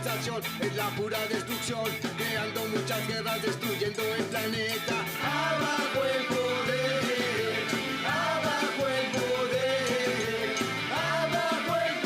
globalización es la pura destrucción, creando muchas guerras, destruyendo el planeta. Abajo el poder, abajo el poder, abajo el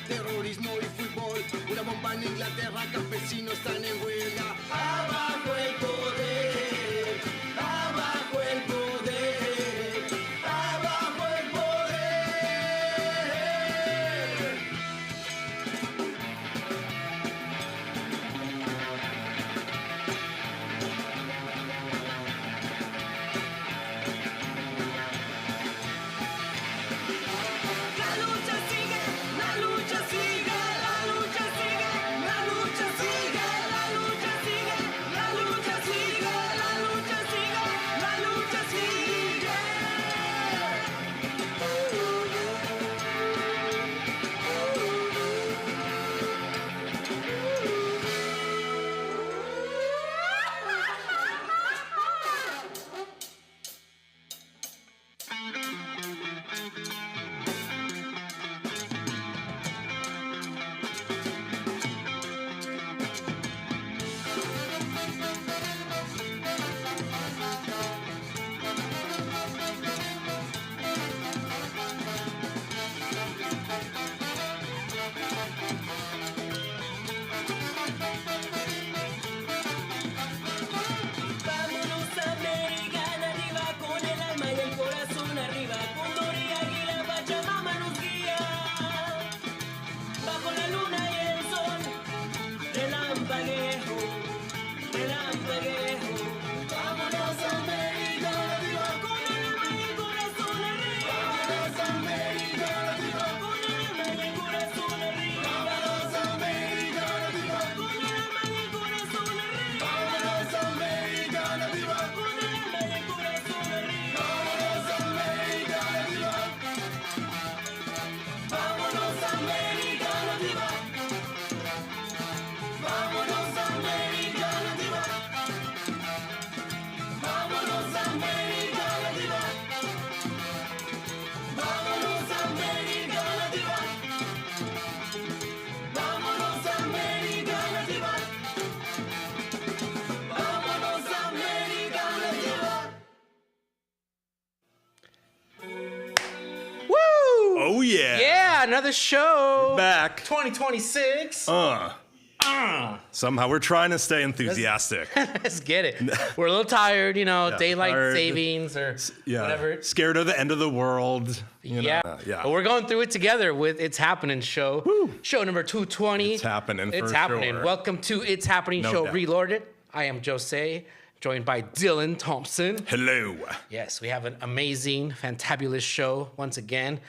terrorismo y fútbol, una bomba en Inglaterra, campesinos están en huelga. Abajo el poder, abajo el poder, abajo el poder. La lucha sigue, la lucha sigue, la lucha sigue, la lucha sigue, la lucha sigue, la lucha sigue, la lucha sigue, la lucha sigue. Vámonos americana diva, con el alma y el corazón arriba, Cóndor y águila, Pachamama nos guía. Bajo la luna y el sol, relampaguejo, relampaguejo. Vámonos americana diva, con el alma y el corazón arriba. Vámonos americana diva, con el alma y el corazón arriba. Vámonos americana diva, con el alma y el corazón arriba. Vámonos americana diva, con el alma y el corazón arriba. Vámonos americana diva. Vámonos americana diva. Vámonos americana diva. Vámonos americana diva. Vámonos americana diva. Vámonos americana diva. Vámonos americana diva. Woo! Oh, yeah. Yeah, another show. Back. 2026. Somehow we're trying to stay enthusiastic. Let's get it. We're a little tired, you know, Yeah, daylight tired. savings or whatever. Scared of the end of the world. You know? Yeah. But we're going through it together with It's Happening show. Woo. Show number 220. It's happening It's for happening. sure. Welcome to It's Happening No show doubt. Reloaded. I am Jose, joined by Dylan Thompson. Hello. Yes, we have an amazing, fantabulous show once again.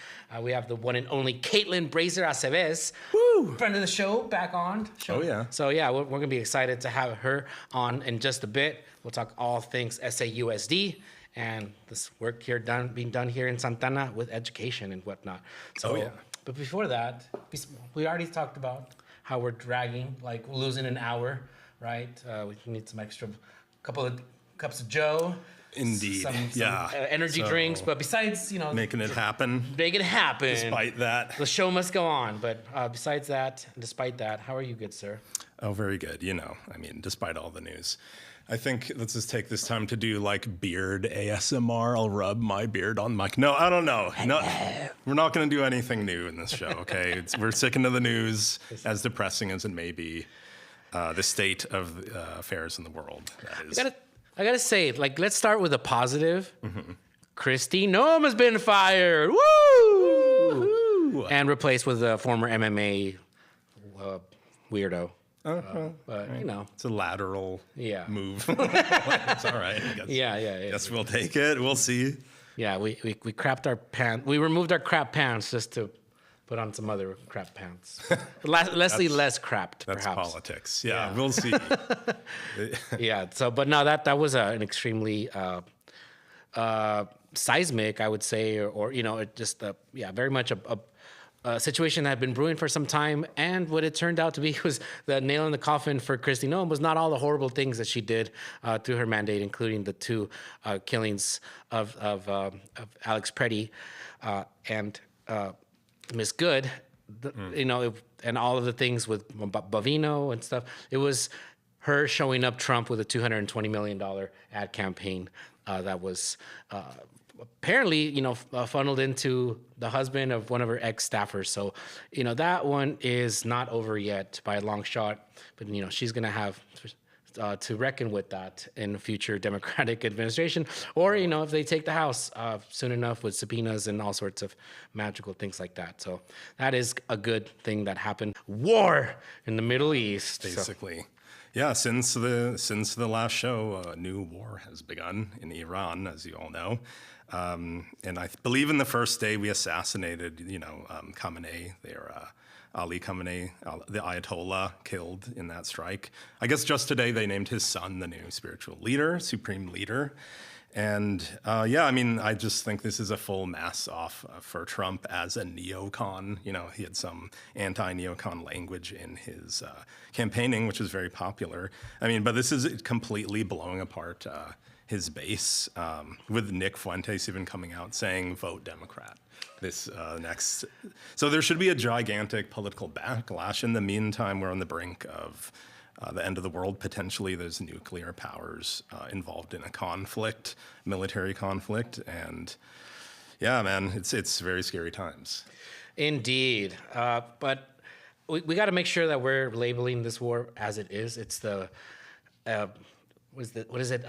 We have the one and only Katelyn Brazer Aceves, Woo. friend of the show, back on. Oh, yeah. So yeah, we're going to be excited to have her on in just a bit. We'll talk all things SAUSD and this work here being done here in Santana with education and whatnot. So, Oh, yeah. But before that, we already talked about how we're dragging, like losing an hour, right? We need some extra, couple of cups of Joe. Indeed. Some Yeah. energy So, drinks, but besides, Making it happen. make it happen. Despite that. The show must go on. But besides that, despite that, how are you, good sir? Oh, very good. Despite all the news. I think let's just take this time to do like beard ASMR. I'll rub my beard on Mike. No, I don't know. No, we're not going to do anything new in this show, okay? We're sticking to the news, as depressing as it may be. The state of affairs in the world. That is. I gotta say, like, let's start with a positive. Mm-hmm. Kristi Noem has been fired. Woo! Ooh. And replaced with a former MMA weirdo. But, you know. It's a lateral Yeah. move. It's all right. I guess. Yeah. Guess we'll take it. We'll see. Yeah, we crapped our pants. We removed our crap pants just to put on some other crap pants. Leslie less crapped, That's perhaps. politics. Yeah, we'll see. Yeah. So, but no, that was an extremely seismic, I would say, or you know, it just very much a situation that had been brewing for some time, and what it turned out to be was the nail in the coffin for Kristi Noem was not all the horrible things that she did through her mandate, including the two killings of Alex Preddy and Miss Good, you know, and all of the things with Bavino and stuff. It was her showing up Trump with a $220 million ad campaign that was apparently, you know, funneled into the husband of one of her ex-staffers. So, you know, that one is not over yet by a long shot. But, you know, she's going to have to reckon with that in a future Democratic administration. Or, you know, if they take the House soon enough with subpoenas and all sorts of magical things like that. So that is a good thing that happened. War in the Middle East. Basically. Yeah, since the last show, a new war has begun in Iran, as you all know. And I believe in the first day we assassinated, you know, Khamenei, Ali Khamenei, the Ayatollah, killed in that strike. I guess just today they named his son the new spiritual leader, supreme leader. And yeah, I mean, I just think this is a full mass off for Trump as a neocon. You know, he had some anti-neocon language in his campaigning, which is very popular. I mean, but this is completely blowing apart his base, with Nick Fuentes even coming out saying, vote Democrat. This next. So there should be a gigantic political backlash. In the meantime, we're on the brink of the end of the world. Potentially, there's nuclear powers involved in a conflict, military conflict, and yeah, man, it's very scary times. Indeed, but we got to make sure that we're labeling this war as it is. It's the what is it?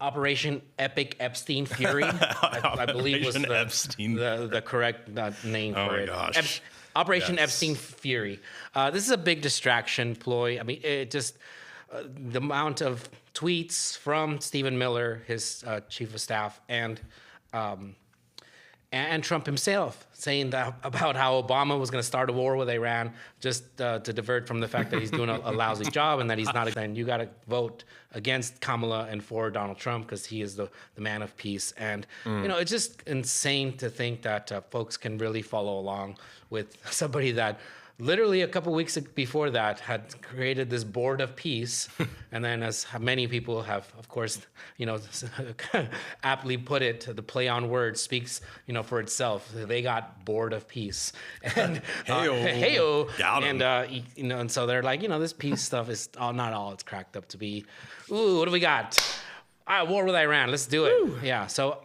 Operation Epic Epstein Fury, I believe was the correct name for it. Oh my gosh. Operation Yes. Epstein Fury. This is a big distraction ploy. I mean, it just the amount of tweets from Stephen Miller, his chief of staff, and Trump himself saying that about how Obama was going to start a war with Iran just to divert from the fact that he's doing a lousy job and that he's not. And you got to vote against Kamala and for Donald Trump because he is the man of peace. And, you know, it's just insane to think that folks can really follow along with somebody that literally a couple weeks before that had created this board of peace. And then as many people have, of course, you know, aptly put it, the play on words speaks, you know, for itself. They got bored of peace. And hey-o. Got 'em. And, you know, and so they're like, you know, this peace stuff is not all it's cracked up to be. Ooh, what do we got? War with Iran. Let's do it. Woo. Yeah. So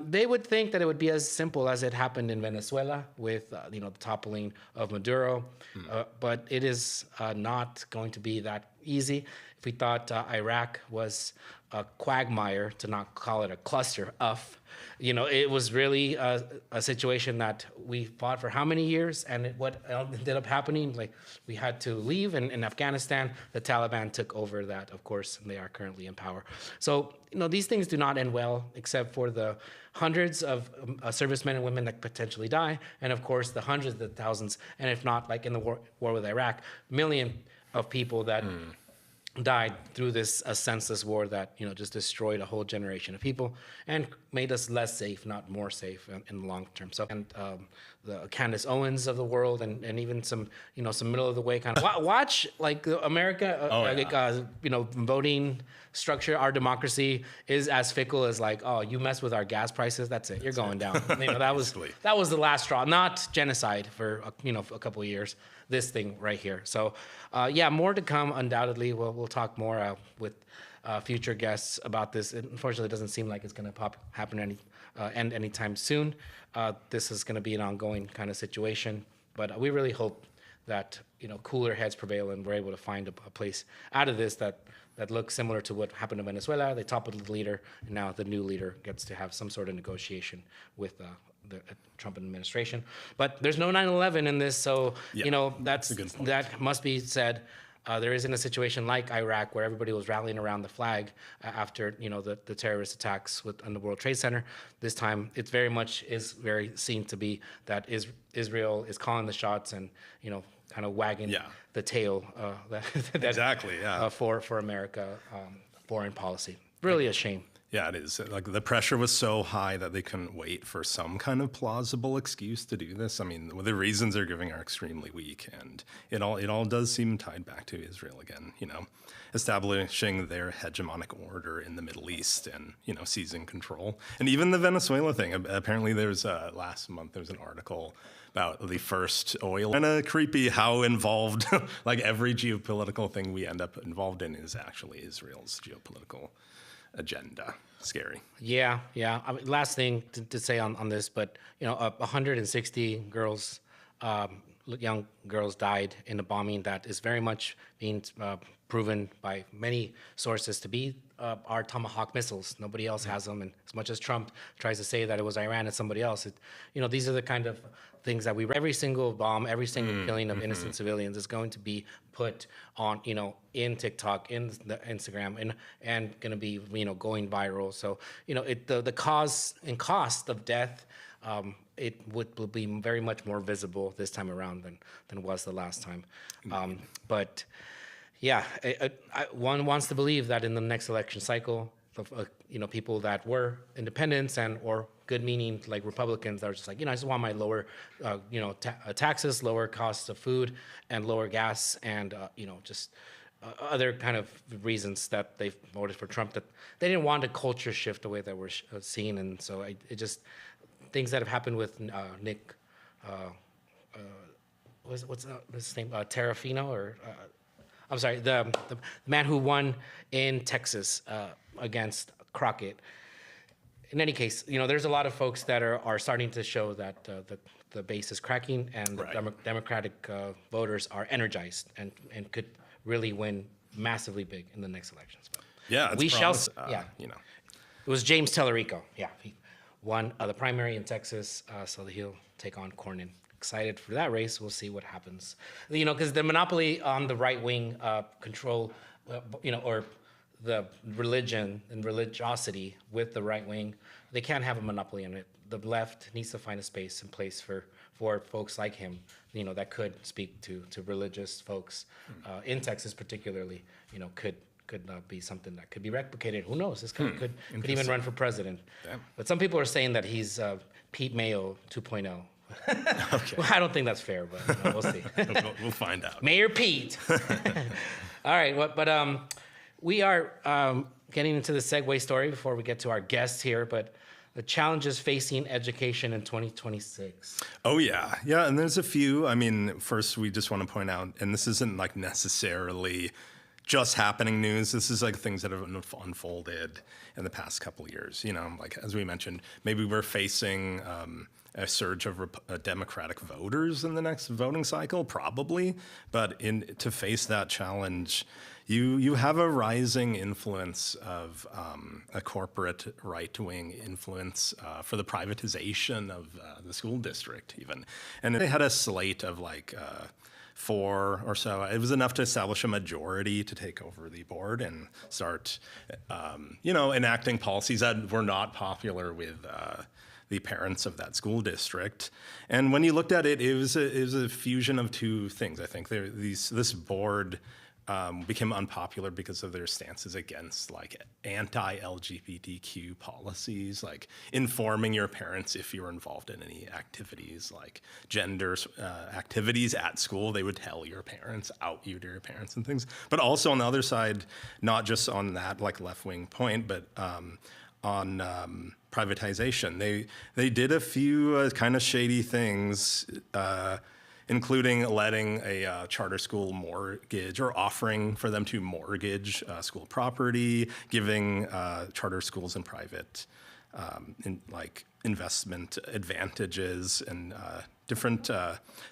they would think that it would be as simple as it happened in Venezuela with, you know, the toppling of Maduro, but it is not going to be that easy. If we thought Iraq was a quagmire, to not call it a cluster of, you know, it was really a situation that we fought for how many years, and what ended up happening, like we had to leave, and in Afghanistan, the Taliban took over that, of course, and they are currently in power. So, you know, these things do not end well, except for the hundreds of servicemen and women that potentially die, and of course, the hundreds of thousands, and if not, like in the war with Iraq, million of people that died through this senseless war that, you know, just destroyed a whole generation of people and made us less safe, not more safe in the long term. So, and the Candace Owens of the world, and even some, you know, some middle of the way kind of watch like America, you know, voting structure. Our democracy is as fickle as like, oh, you mess with our gas prices, that's it, you're going down. You know, that was the last straw. Not genocide for you know, a couple of years. This thing right here. So, yeah, more to come. Undoubtedly, we'll talk more with future guests about this. It unfortunately doesn't seem like it's going to happen end anytime soon. This is going to be an ongoing kind of situation, but we really hope that cooler heads prevail and we're able to find a place out of this that looks similar to what happened in Venezuela. They toppled the leader, and now the new leader gets to have some sort of negotiation with the Trump administration. But there's no 9/11 in this, so that's a good point. that must be said. There isn't a situation like Iraq where everybody was rallying around the flag after the terrorist attacks on the World Trade Center. This time, it very much is very seen to be that Israel is calling the shots and kind of wagging the tail Exactly, yeah. for America foreign policy. Really a shame. Yeah, it is. Like the pressure was so high that they couldn't wait for some kind of plausible excuse to do this. I mean, the reasons they're giving are extremely weak, and it all does seem tied back to Israel again. Establishing their hegemonic order in the Middle East and seizing control. And even the Venezuela thing. Apparently, there's last month there was an article about the first oil. Kind of creepy how involved like every geopolitical thing we end up involved in is actually Israel's geopolitical agenda. Scary. Yeah. I mean, last thing to say on this, but 160 girls, young girls died in a bombing that is very much being proven by many sources to be our Tomahawk missiles. Nobody else has them, and as much as Trump tries to say that it was Iran and somebody else, these are the kind of things that every single bomb, every single killing of innocent civilians is going to be put on, in TikTok, in the Instagram, and going to be, going viral. So, the cause and cost of death, it will be very much more visible this time around than it was the last time. But yeah, one wants to believe that in the next election cycle, people that were independents or good-meaning like Republicans that are just like, I just want my lower, taxes, lower costs of food, and lower gas, and just other kind of reasons that they voted for Trump. That they didn't want a culture shift the way that we're seeing, and so it just things that have happened with Nick. What's his name? Terrafino or. I'm sorry, the man who won in Texas against Crockett. In any case, there's a lot of folks that are starting to show that the base is cracking, and the Democratic voters are energized and could really win massively big in the next elections. But Yeah, it's we promise, shall. It was James Tellerico. Yeah, he won the primary in Texas, so he'll take on Cornyn. Excited for that race. We'll see what happens. Because the monopoly on the right wing control, or the religion and religiosity with the right wing, they can't have a monopoly on it. The left needs to find a space and place for folks like him, that could speak to religious folks in Texas, particularly. Could be something that could be replicated. Who knows? This could even run for president. Damn. But some people are saying that he's Pete Mayo 2.0. Okay. Well, I don't think that's fair, but we'll see. We'll find out. Mayor Pete. All right, but we are getting into the segue story before we get to our guests here, but the challenges facing education in 2026. Oh, yeah. Yeah, and there's a few. I mean, first, we just want to point out, and this isn't like necessarily just happening news. This is like things that have unfolded in the past couple of years. Like as we mentioned, maybe we're facing a surge of Democratic voters in the next voting cycle, probably. But to face that challenge, you have a rising influence of a corporate right-wing influence for the privatization of the school district, even. And they had a slate of like 4 or so. It was enough to establish a majority to take over the board and start, enacting policies that were not popular with the parents of that school district. And when you looked at it, it was a fusion of two things. I think this board became unpopular because of their stances against like anti-LGBTQ policies, like informing your parents if you're involved in any activities like gender activities at school. They would tell your parents, out you to your parents and things. But also on the other side, not just on that like left-wing point, but on privatization. They did a few kind of shady things, including letting a charter school mortgage or offering for them to mortgage school property, giving charter schools and private investment advantages and different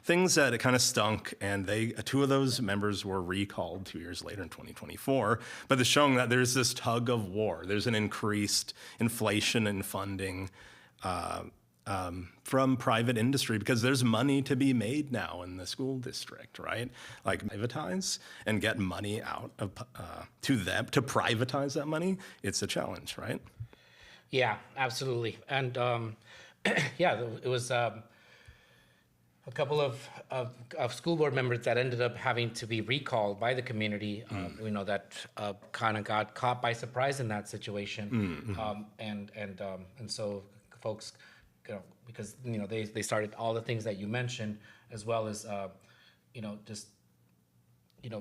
things that it kind of stunk. And two of those members were recalled 2 years later in 2024. But it's showing that there's this tug of war. There's an increased inflation in funding from private industry because there's money to be made now in the school district, right? Like privatize and get money out of to them to privatize that money. It's a challenge, right? Yeah, absolutely. And yeah, it was a couple of school board members that ended up having to be recalled by the community. You know, that kind of got caught by surprise in that situation, and so folks. You know, because you know they started all the things that you mentioned, as well as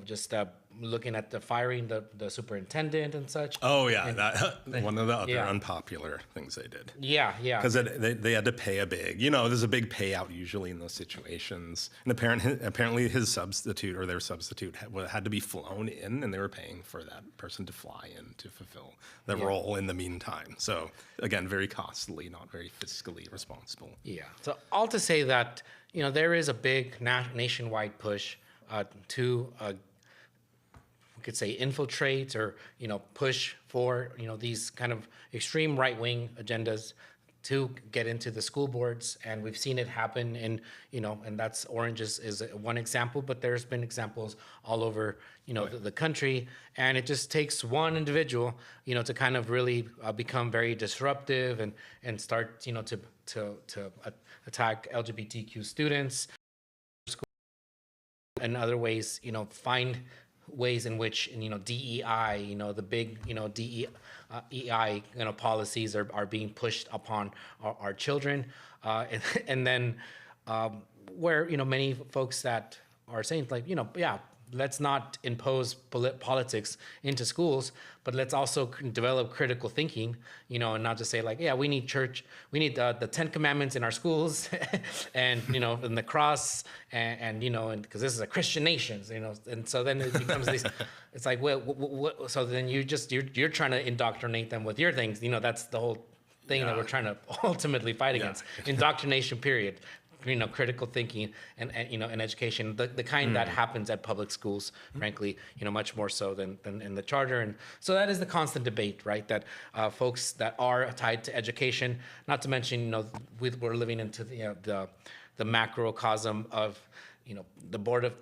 just looking at the firing the superintendent and such. Oh yeah, and that one of the other unpopular things they did. Yeah. Because they had to pay a big, there's a big payout usually in those situations. And apparently his substitute or their substitute had to be flown in, and they were paying for that person to fly in to fulfill the role in the meantime. So again, very costly, not very fiscally responsible. Yeah. So all to say that there is a big nationwide push to we could say infiltrate or push for these kind of extreme right-wing agendas to get into the school boards, and we've seen it happen in and that's Orange is one example, but there's been examples all over the country, and it just takes one individual to kind of really become very disruptive and start to attack LGBTQ students. In other ways, find ways in which DEI, the big DEI policies are being pushed upon our children, and then where many folks that are saying like let's not impose politics into schools, but let's also develop critical thinking, and not just say like, we need church, we need the 10 Commandments in our schools, and and the cross, and because this is a Christian nation, and so then it becomes this. It's like, well, so then you're trying to indoctrinate them with your things, that's the whole thing that we're trying to ultimately fight against. Indoctrination, period. Critical thinking and education, the kind that happens at public schools, frankly, much more so than in the charter. And so that is the constant debate, right? That folks that are tied to education, not to mention, we're living into the macrocosm of, the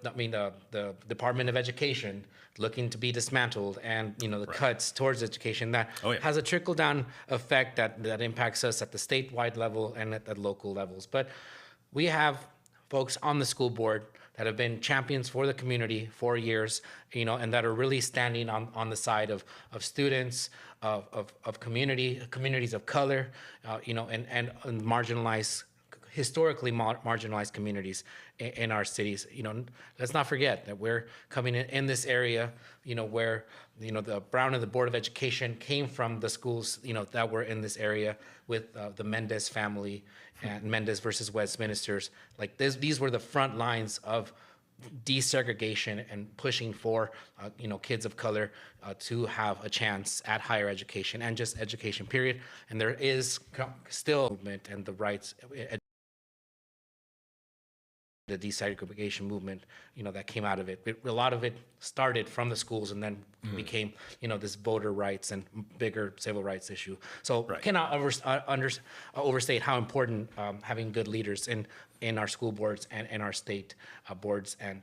the Department of Education looking to be dismantled, and the cuts towards education that has a trickle down effect that impacts us at the statewide level and at the local levels. But we have folks on the school board that have been champions for the community for years, and that are really standing on the side of students, of communities of color, and marginalized, historically marginalized communities in our cities. Let's not forget that we're coming in this area, where the Brown and the Board of Education came from the schools, that were in this area with the Mendez family and Mendez versus Westminsters. Like these were the front lines of desegregation and pushing for kids of color to have a chance at higher education and just education, period. And there is still movement and the rights. The desegregation movement, that came out of it. A lot of it started from the schools and then became, this voter rights and bigger civil rights issue. So cannot overstate how important having good leaders in our school boards and in our state boards and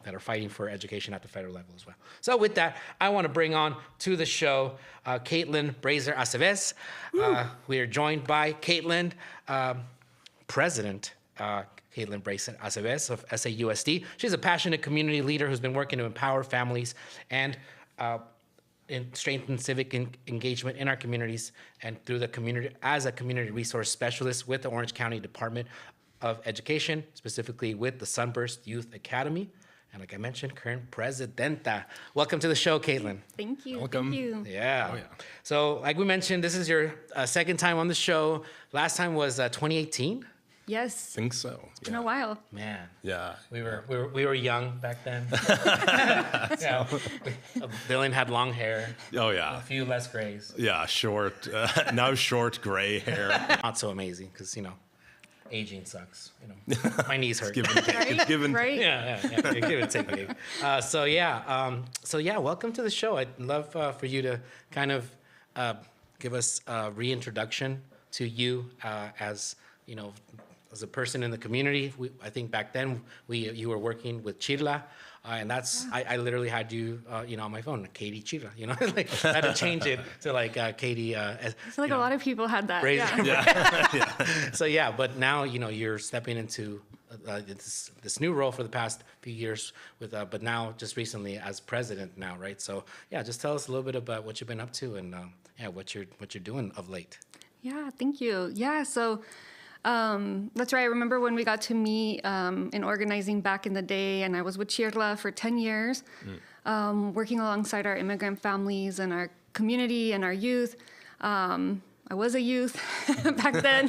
that are fighting for education at the federal level as well. So with that, I want to bring on to the show Katelyn Brazer Aceves. We are joined by Katelyn, President Katelyn Brazer Aceves of SAUSD. She's a passionate community leader who's been working to empower families and strengthen civic engagement in our communities, and through the community as a community resource specialist with the Orange County Department of Education, specifically with the Sunburst Youth Academy. And like I mentioned, current presidenta. Welcome to the show, Katelyn. Thank you. Welcome. Thank you. Yeah. So like we mentioned, this is your second time on the show. Last time was 2018. Yes. Think so. It's been a while. Man. Yeah. We were young back then. Yeah. Dylan had long hair, Oh a yeah. few less grays. Yeah. Short. Now short gray hair. Not so amazing because aging sucks. My knees hurt. Give and take. It's given. Right? Yeah. Give and take, babe. So welcome to the show. I'd love for you to kind of give us a reintroduction to you as as a person in the community. I think back then you were working with Chirla, and that's I literally had you on my phone, Katie Chirla. Like I had to change it to like Katie. I feel like a lot of people had that. Brazer. Yeah. So but now you're stepping into this new role for the past few years but now just recently as president now, right? So just tell us a little bit about what you've been up to and what you're doing of late. Yeah, thank you. Yeah, so that's right. I remember when we got to meet in organizing back in the day, and I was with Chirla for 10 years, working alongside our immigrant families and our community and our youth. I was a youth back then.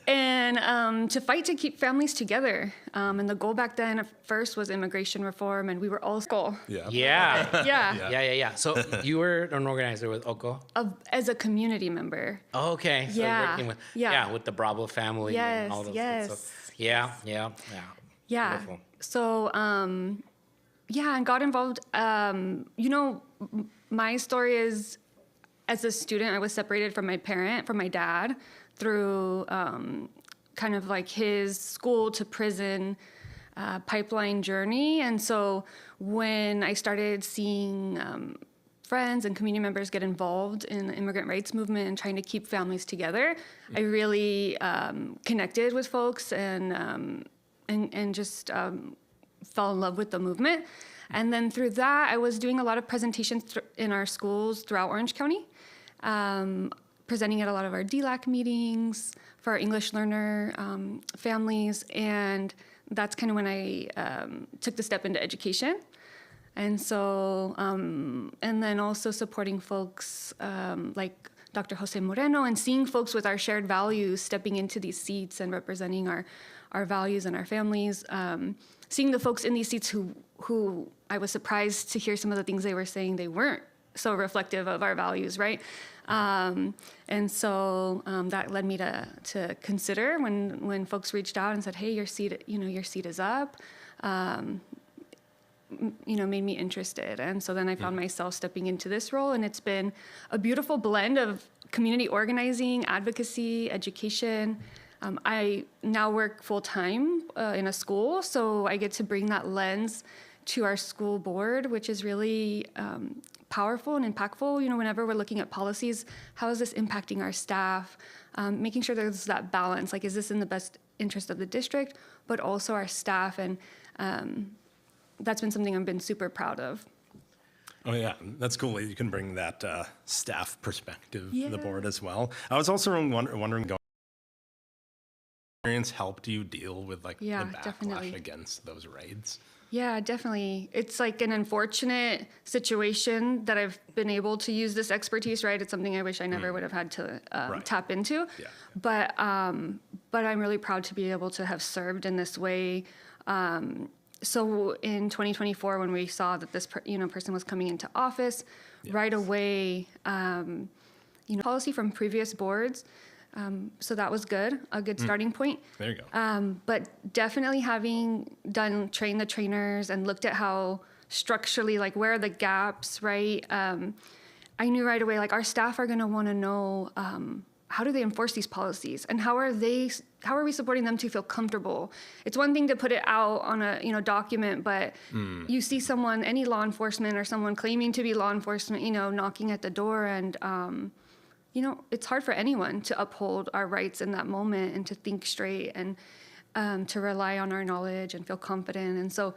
And to fight to keep families together. And the goal back then at first was immigration reform, and we were all school. Yeah. Yeah. So you were an organizer with Oko? As a community member. Oh, okay. So Yeah. working with Yeah. with the Bravo family and all those Yes. things. So, yeah. Yeah. Beautiful. So, and got involved. My story is, as a student, I was separated from my dad, through kind of like his school to prison pipeline journey. And so when I started seeing friends and community members get involved in the immigrant rights movement and trying to keep families together, I really connected with folks and just fell in love with the movement. And then through that, I was doing a lot of presentations in our schools throughout Orange County, presenting at a lot of our DLAC meetings for our English learner families. And that's kind of when I took the step into education. And so, and then also supporting folks like Dr. Jose Moreno, and seeing folks with our shared values stepping into these seats and representing our values and our families. Seeing the folks in these seats who I was surprised to hear some of the things they were saying, they weren't so reflective of our values, right? And so that led me to consider when folks reached out and said, "Hey, your seat is up," made me interested. And so then I found myself stepping into this role, and it's been a beautiful blend of community organizing, advocacy, education. I now work full-time in a school, so I get to bring that lens to our school board, which is really powerful and impactful. Whenever we're looking at policies, how is this impacting our staff? Making sure there's that balance, like, is this in the best interest of the district, but also our staff? And that's been something I've been super proud of. Oh yeah, that's cool that you can bring that staff perspective to the Yeah. board as well. I was also wondering, experience helped you deal with the backlash definitely. against those raids? Yeah, definitely. It's like an unfortunate situation that I've been able to use this expertise, right? It's something I wish I never would have had to tap into. Yeah. But I'm really proud to be able to have served in this way. So in 2024, when we saw that this person was coming into office, right away, policy from previous boards. So that was good, a good starting point. There you go. But definitely having trained the trainers and looked at how structurally, like, where are the gaps, right? I knew right away, like, our staff are going to want to know how do they enforce these policies, and how are we supporting them to feel comfortable? It's one thing to put it out on a document, but you see someone, any law enforcement or someone claiming to be law enforcement, knocking at the door, and it's hard for anyone to uphold our rights in that moment and to think straight and to rely on our knowledge and feel confident. And so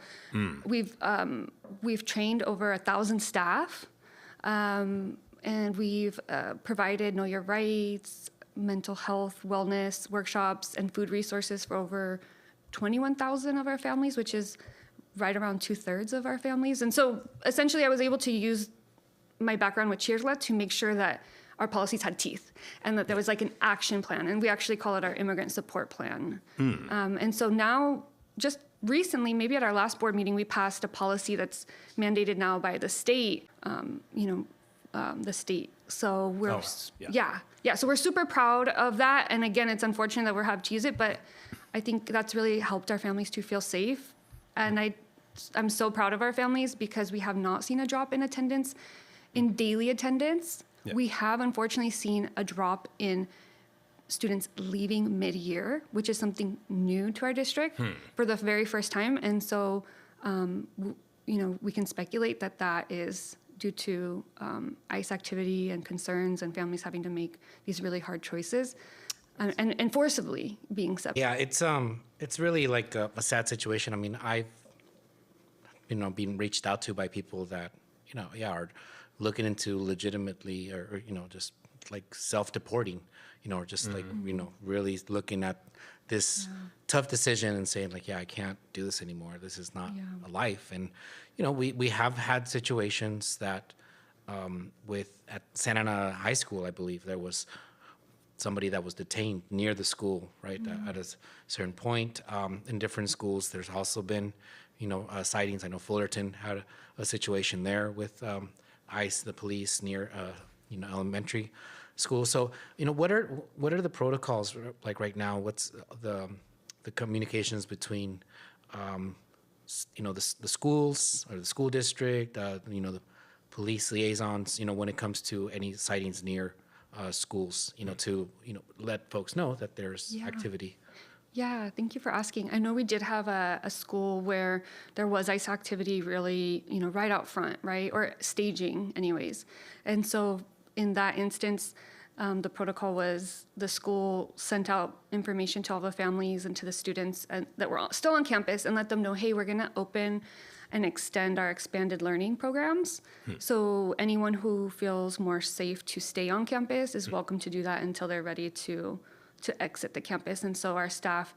we've trained over 1,000 staff, and we've provided Know Your Rights, mental health, wellness workshops, and food resources for over 21,000 of our families, which is right around 2/3 of our families. And so essentially I was able to use my background with Chirla to make sure that our policies had teeth and that there was like an action plan. And we actually call it our immigrant support plan. And so now, just recently, maybe at our last board meeting, we passed a policy that's mandated now by the state, the state. So we're, so we're super proud of that. And again, it's unfortunate that we have to use it, but I think that's really helped our families to feel safe. And I'm so proud of our families because we have not seen a drop in attendance, in daily attendance. Yeah. We have unfortunately seen a drop in students leaving mid-year, which is something new to our district for the very first time. And so, we can speculate that that is due to ICE activity and concerns and families having to make these really hard choices and forcibly being separated. Yeah, it's really like a sad situation. I mean, I've been reached out to by people that are looking into legitimately or just like self-deporting, or just like really looking at this tough decision and saying like, I can't do this anymore. This is not a life. And we have had situations that at Santa Ana High School, I believe there was somebody that was detained near the school, right, at a certain point. In different schools, there's also been sightings. I know Fullerton had a situation there with ICE, the police, near elementary school. So what are the protocols like right now? What's the communications between the schools or the school district, the police liaisons, when it comes to any sightings near schools, to let folks know that there's activity. Yeah, thank you for asking. I know we did have a school where there was ICE activity really, right out front, right? Or staging anyways. And so in that instance, the protocol was the school sent out information to all the families and to the students that were still on campus and let them know, hey, we're going to open and extend our expanded learning programs. So anyone who feels more safe to stay on campus is welcome to do that until they're ready to exit the campus. And so our staff,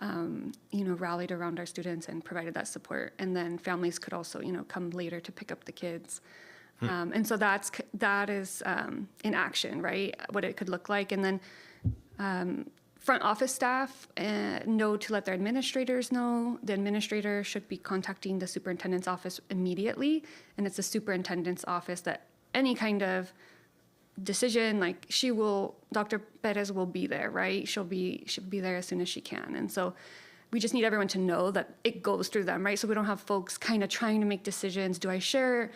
rallied around our students and provided that support. And then families could also, come later to pick up the kids. And so that is in action, right? What it could look like. And then front office staff know to let their administrators know. The administrator should be contacting the superintendent's office immediately. And it's the superintendent's office that any kind of decision, like Dr. Perez will be there, right? She'll be there as soon as she can. And so we just need everyone to know that it goes through them, right? So we don't have folks kind of trying to make decisions. Do I share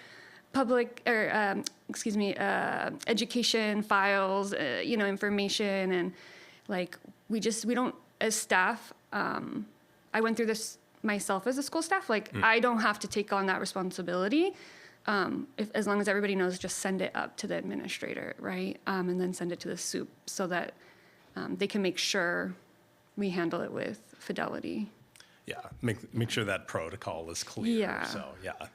public or education files, information, and like we don't as staff. I went through this myself as a school staff. Like I don't have to take on that responsibility. As long as everybody knows, just send it up to the administrator, right? And then send it to the SUP so that they can make sure we handle it with fidelity. Yeah, make sure that protocol is clear. Yeah. So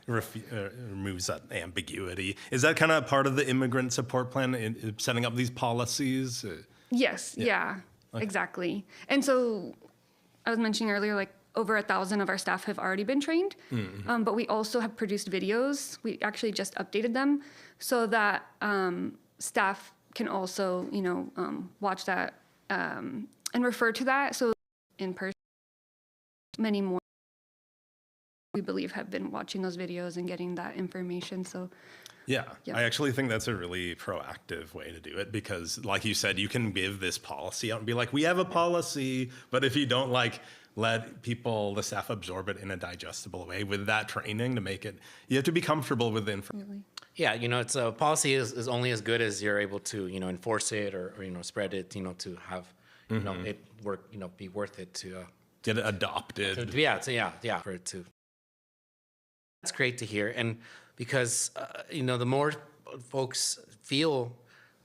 removes that ambiguity. Is that kind of part of the immigrant support plan in setting up these policies? Yes. Yeah. Okay. Exactly. And so I was mentioning earlier, like over 1,000 of our staff have already been trained, but we also have produced videos. We actually just updated them so that staff can also, watch that and refer to that. So in person, many more we believe have been watching those videos and getting that information. So yeah, I actually think that's a really proactive way to do it because like you said, you can give this policy out and be like, we have a policy, but if you don't let the staff absorb it in a digestible way with that training to make it, you have to be comfortable with the information. really. Yeah, it's a policy is only as good as you're able to, enforce it or spread it, to have, it work, be worth it to get it adopted. For it to. That's great to hear. And because, the more folks feel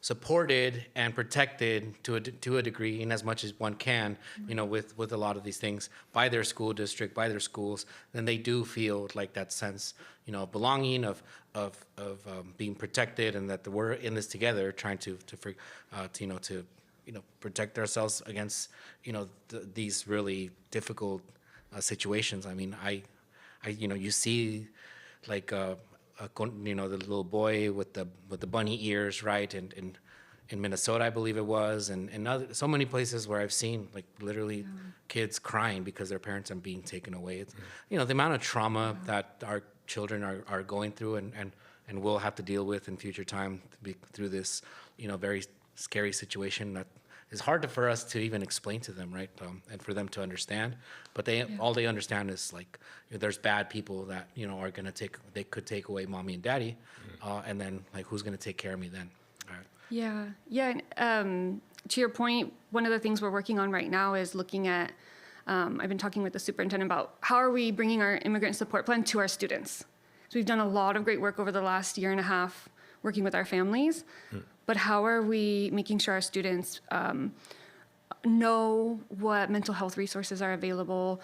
supported and protected to a degree in as much as one can, with a lot of these things by their school district, by their schools, then they do feel like that sense, belonging of being protected and that we're in this together trying to protect ourselves against, these really difficult situations. I mean, you see like, the little boy with the bunny ears, right? And in Minnesota, I believe it was, and so many places where I've seen like literally kids crying because their parents are being taken away. It's, the amount of trauma that our children are going through and will have to deal with in future time through this, very scary situation that is hard for us to even explain to them, right? And for them to understand. But all they understand is like, there's bad people that, are going to they could take away mommy and daddy. And then like, who's going to take care of me then? All right. Yeah. Yeah. To your point, one of the things we're working on right now is looking at, I've been talking with the superintendent about how are we bringing our immigrant support plan to our students. So we've done a lot of great work over the last year and a half working with our families, but how are we making sure our students know what mental health resources are available,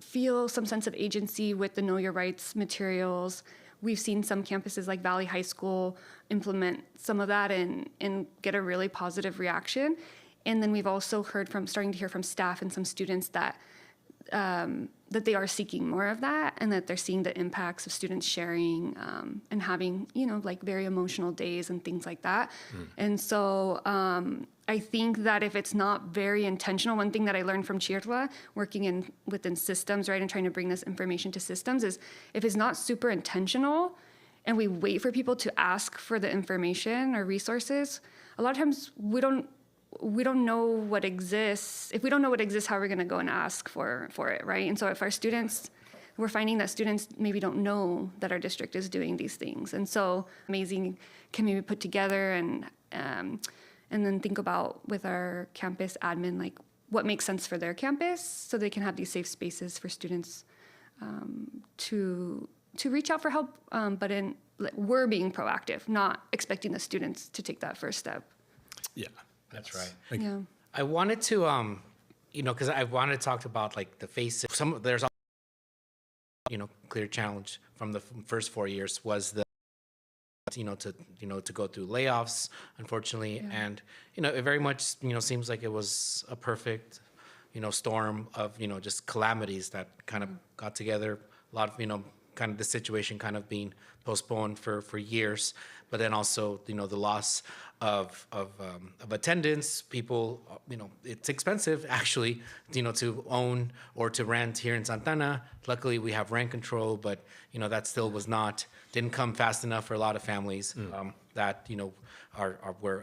feel some sense of agency with the Know Your Rights materials. We've seen some campuses like Valley High School implement some of that and get a really positive reaction. And then we've also starting to hear from staff and some students that they are seeking more of that, and that they're seeing the impacts of students sharing and having, like very emotional days and things like that. And so I think that if it's not very intentional, one thing that I learned from Chirla, working within systems, right, and trying to bring this information to systems, is if it's not super intentional and we wait for people to ask for the information or resources, a lot of times we don't know what exists. If we don't know what exists, how are we going to go and ask for it, right? And so if we're finding that students maybe don't know that our district is doing these things. And so amazing can maybe put together and then think about with our campus admin, like what makes sense for their campus so they can have these safe spaces for students to reach out for help. But we're being proactive, not expecting the students to take that first step. Yeah. That's right. Yeah. I wanted to, because I wanted to talk about like the face. There's, clear challenge from the first 4 years was to go through layoffs, unfortunately, and it very much seems like it was a perfect storm of just calamities that kind of got together. A lot of kind of the situation kind of being postponed for years, but then also the loss of attendance. People, it's expensive actually, to own or to rent here in Santana. Luckily, we have rent control, but that still didn't come fast enough for a lot of families that were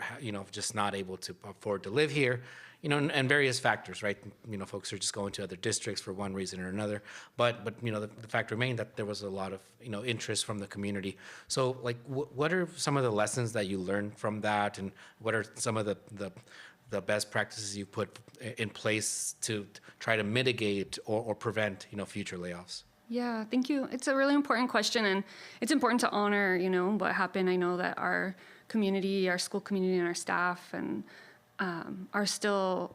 just not able to afford to live here. And various factors, right? Folks are just going to other districts for one reason or another. But the fact remained that there was a lot of interest from the community. So like, what are some of the lessons that you learned from that, and what are some of the best practices you put in place to try to mitigate or prevent future layoffs? Yeah, thank you. It's a really important question, and it's important to honor what happened. I know that our community, our school community, and our staff and are still,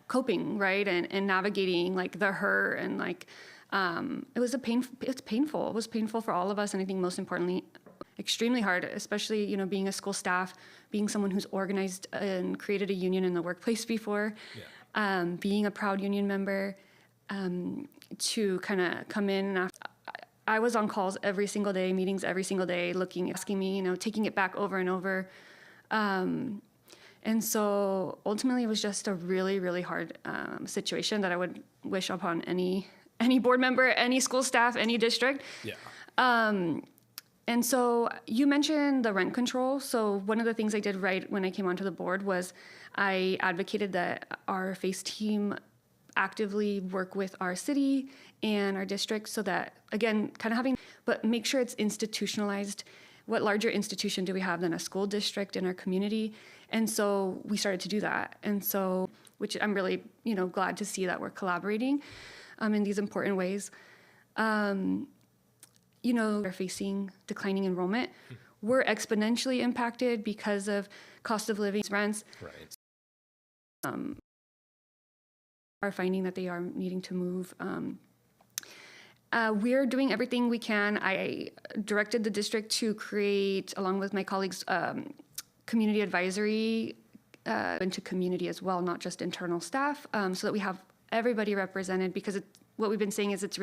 coping, right, and navigating like the hurt, and like it's painful. It was painful for all of us, and I think most importantly, extremely hard, especially being a school staff, being someone who's organized and created a union in the workplace before, being a proud union member, to kind of come in after. I was on calls every single day, meetings every single day, asking me, taking it back over and over. And so ultimately it was just a really, really hard situation that I would wish upon any board member, any school staff, any district. Yeah. And so you mentioned the rent control. So one of the things I did right when I came onto the board was I advocated that our FACE team actively work with our city and our district so that, again, but make sure it's institutionalized. What larger institution do we have than a school district in our community? And so we started to do that. And so, which I'm really, glad to see that we're collaborating in these important ways. We're facing declining enrollment. We're exponentially impacted because of cost of living, rents. Right. Are finding that they are needing to move. We're doing everything we can. I directed the district to create, along with my colleagues, community advisory into community as well, not just internal staff, so that we have everybody represented, because what we've been saying is it's